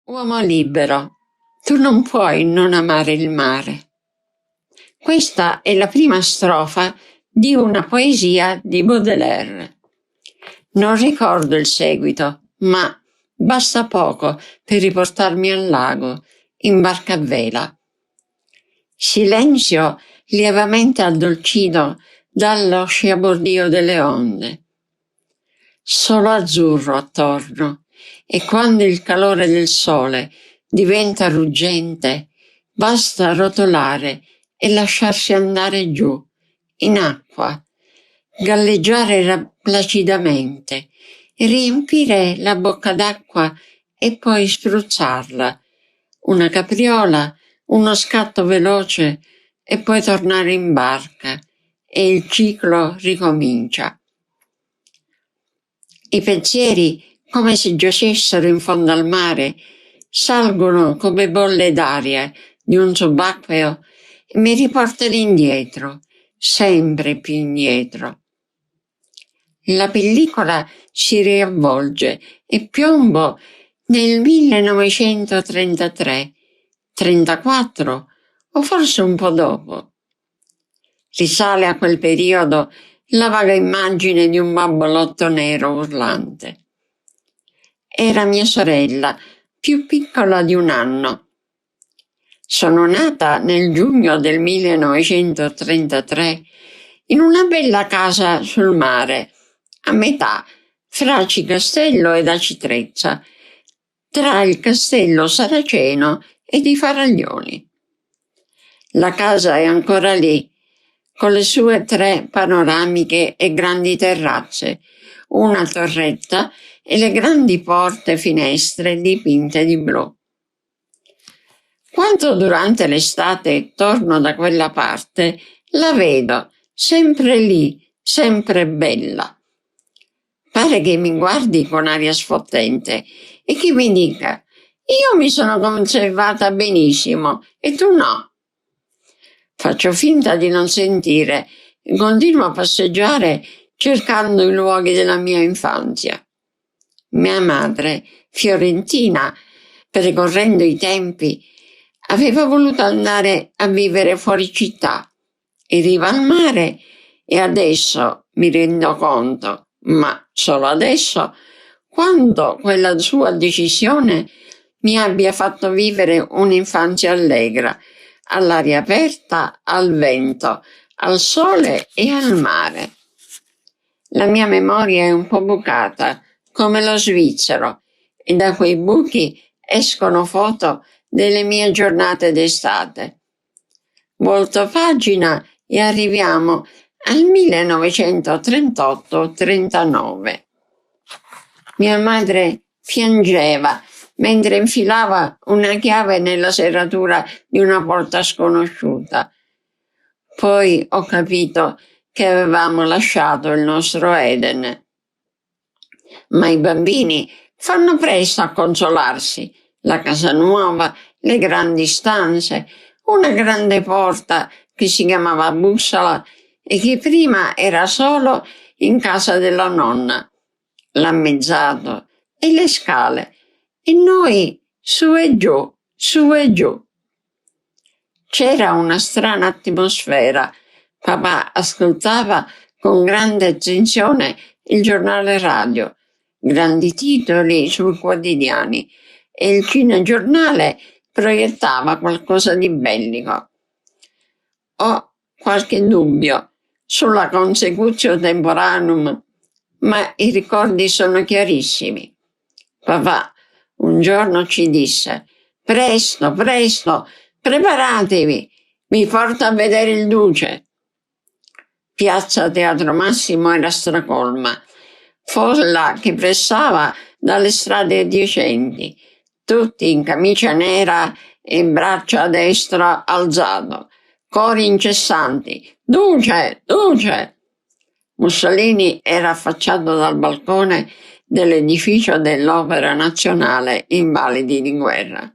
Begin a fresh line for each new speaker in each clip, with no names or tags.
Uomo libero, tu non puoi non amare il mare. Questa è la prima strofa di una poesia di Baudelaire. Non ricordo il seguito, ma basta poco per riportarmi al lago, in barca a vela. Silenzio lievamente addolcito dallo sciabordio delle onde. Solo azzurro attorno, e quando il calore del sole diventa ruggente, basta rotolare e lasciarsi andare giù, in acqua, galleggiare placidamente, riempire la bocca d'acqua e poi spruzzarla. Una capriola, uno scatto veloce e poi tornare in barca e il ciclo ricomincia. I pensieri, come se giacessero in fondo al mare, salgono come bolle d'aria di un subacqueo e mi riportano indietro, sempre più indietro. La pellicola si riavvolge e piombo nel 1933, 34 o forse un po' dopo. Risale a quel periodo la vaga immagine di un bambolotto nero urlante. Era mia sorella, più piccola di un anno. Sono nata nel giugno del 1933 in una bella casa sul mare, a metà fra Aci Castello ed Aci Trezza, tra il castello saraceno ed i Faraglioni. La casa è ancora lì, con le sue 3 panoramiche e grandi terrazze, una torretta e le grandi porte e finestre dipinte di blu. Quando durante l'estate torno da quella parte, la vedo sempre lì, sempre bella. Pare che mi guardi con aria sfottente e che mi dica: io mi sono conservata benissimo e tu no. Faccio finta di non sentire e continuo a passeggiare cercando i luoghi della mia infanzia. Mia madre, fiorentina, percorrendo i tempi, aveva voluto andare a vivere fuori città in riva al mare e adesso mi rendo conto, ma solo adesso, quando quella sua decisione mi abbia fatto vivere un'infanzia allegra, all'aria aperta, al vento, al sole e al mare. La mia memoria è un po' bucata, come lo svizzero, e da quei buchi escono foto delle mie giornate d'estate. Volto pagina e arriviamo al 1938-39. Mia madre piangeva mentre infilava una chiave nella serratura di una porta sconosciuta. Poi ho capito che avevamo lasciato il nostro Eden. Ma i bambini fanno presto a consolarsi. La casa nuova, le grandi stanze, una grande porta che si chiamava bussola e che prima era solo in casa della nonna, l'ammezzato e le scale, e noi su e giù, su e giù. C'era una strana atmosfera. Papà ascoltava con grande attenzione il giornale radio, grandi titoli sui quotidiani, e il cinegiornale proiettava qualcosa di bellico. Ho qualche dubbio sulla consecutio temporanum, ma i ricordi sono chiarissimi. Papà un giorno ci disse: presto, presto, preparatevi, vi porto a vedere il Duce. Piazza Teatro Massimo era stracolma, folla che pressava dalle strade adiacenti, tutti in camicia nera e braccia a destra alzato, cori incessanti: Duce, Duce! Mussolini era affacciato dal balcone dell'edificio dell'Opera Nazionale Invalidi di Guerra.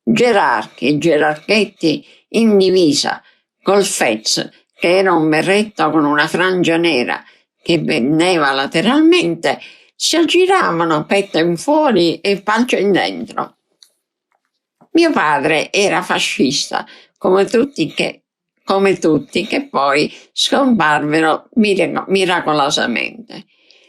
Gerarchi e gerarchetti in divisa, col fez, che era un berretto con una frangia nera che pendeva lateralmente, si aggiravano petto in fuori e pancia in dentro. Mio padre era fascista, come tutti che poi scomparvero miracolosamente.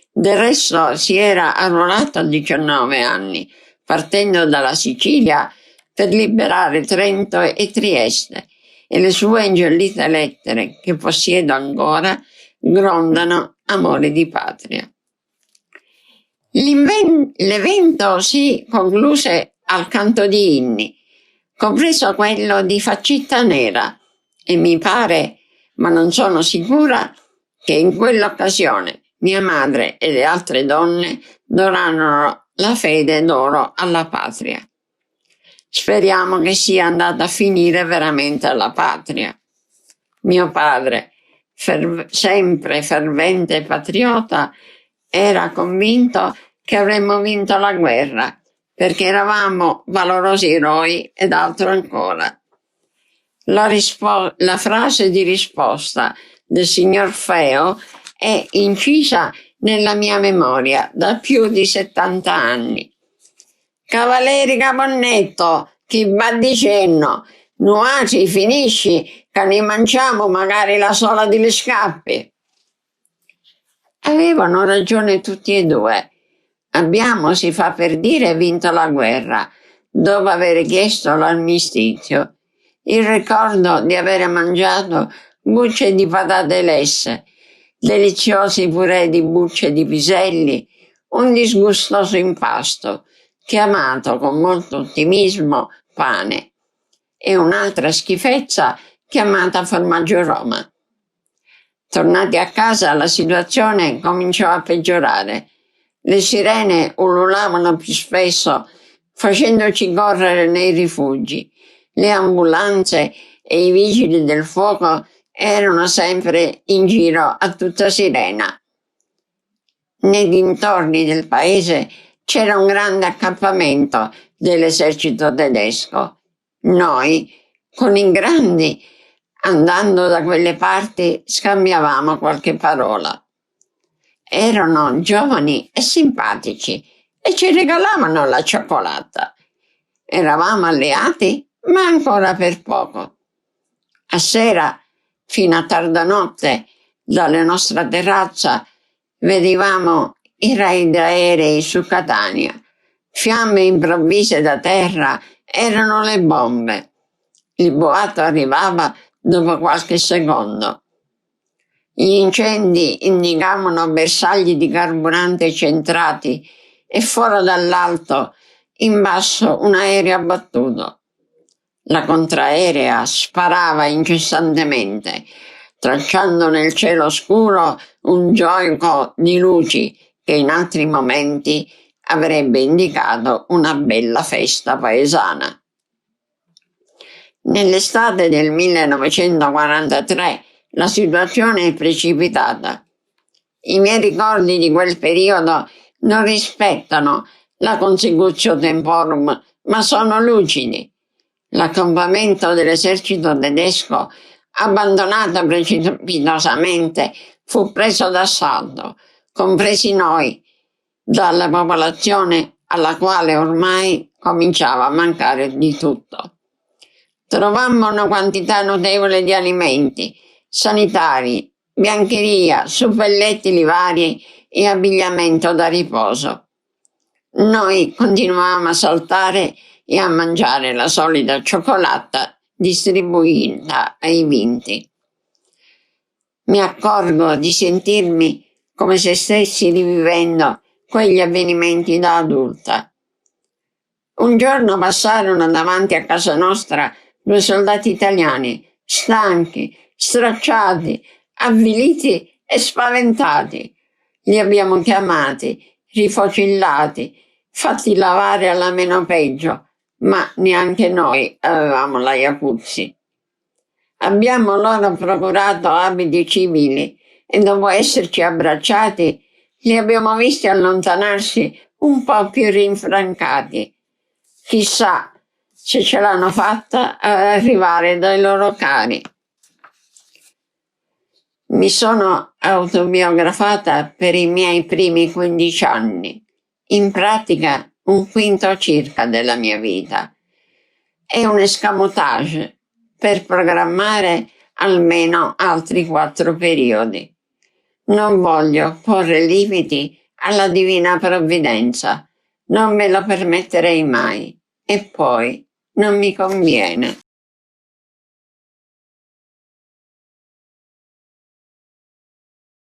Del resto si era arruolato a 19 anni, partendo dalla Sicilia per liberare Trento e Trieste, e le sue ingellite lettere, che possiedo ancora, grondano amore di patria. L'evento si concluse al canto di inni, compreso quello di Faccetta Nera, e mi pare, ma non sono sicura, che in quell'occasione mia madre e le altre donne donarono la fede d'oro alla patria. Speriamo che sia andata a finire veramente alla patria. Mio padre, sempre fervente patriota, era convinto che avremmo vinto la guerra, perché eravamo valorosi eroi ed altro ancora. La frase di risposta del signor Feo è incisa nella mia memoria da più di 70 anni. Cavalieri Caponnetto, chi va dicendo, nuaci finisci, che ne mangiamo magari la sola delle scarpe. Avevano ragione tutti e due. Abbiamo, si fa per dire, vinto la guerra, dopo aver chiesto l'armistizio. Il ricordo di aver mangiato bucce di patate lesse, deliziosi purè di bucce di piselli, un disgustoso impasto, chiamato con molto ottimismo pane, e un'altra schifezza chiamata formaggio Roma. Tornati a casa la situazione cominciò a peggiorare. Le sirene ululavano più spesso, facendoci correre nei rifugi. Le ambulanze e i vigili del fuoco erano sempre in giro a tutta sirena. Nei dintorni del paese c'era un grande accampamento dell'esercito tedesco. Noi, con i grandi, andando da quelle parti, scambiavamo qualche parola. Erano giovani e simpatici e ci regalavano la cioccolata. Eravamo alleati, ma ancora per poco. A sera, fino a tarda notte, dalla nostra terrazza, vedevamo i raid aerei su Catania. Fiamme improvvise da terra erano le bombe. Il boato arrivava dopo qualche secondo. Gli incendi indicavano bersagli di carburante centrati e fuori dall'alto, in basso, un aereo abbattuto. La contraerea sparava incessantemente, tracciando nel cielo scuro un gioco di luci che in altri momenti avrebbe indicato una bella festa paesana. Nell'estate del 1943 la situazione è precipitata. I miei ricordi di quel periodo non rispettano la consecutio temporum, ma sono lucidi. L'accampamento dell'esercito tedesco, abbandonato precipitosamente, fu preso d'assalto, compresi noi, dalla popolazione alla quale ormai cominciava a mancare di tutto. Trovammo una quantità notevole di alimenti, sanitari, biancheria, suppellettili vari e abbigliamento da riposo. Noi continuavamo a saltare e a mangiare la solita cioccolata distribuita ai vinti. Mi accorgo di sentirmi come se stessi rivivendo quegli avvenimenti da adulta. Un giorno passarono davanti a casa nostra 2 soldati italiani, stanchi, stracciati, avviliti e spaventati. Li abbiamo chiamati, rifocillati, fatti lavare alla meno peggio, ma neanche noi avevamo la Iacuzzi. Abbiamo loro procurato abiti civili e dopo esserci abbracciati li abbiamo visti allontanarsi un po' più rinfrancati. Chissà se ce l'hanno fatta ad arrivare dai loro cari. Mi sono autobiografata per i miei primi 15 anni, in pratica un quinto circa della mia vita. è un escamotage per programmare almeno altri 4 periodi. Non voglio porre limiti alla divina provvidenza, non me lo permetterei mai, e poi non mi conviene.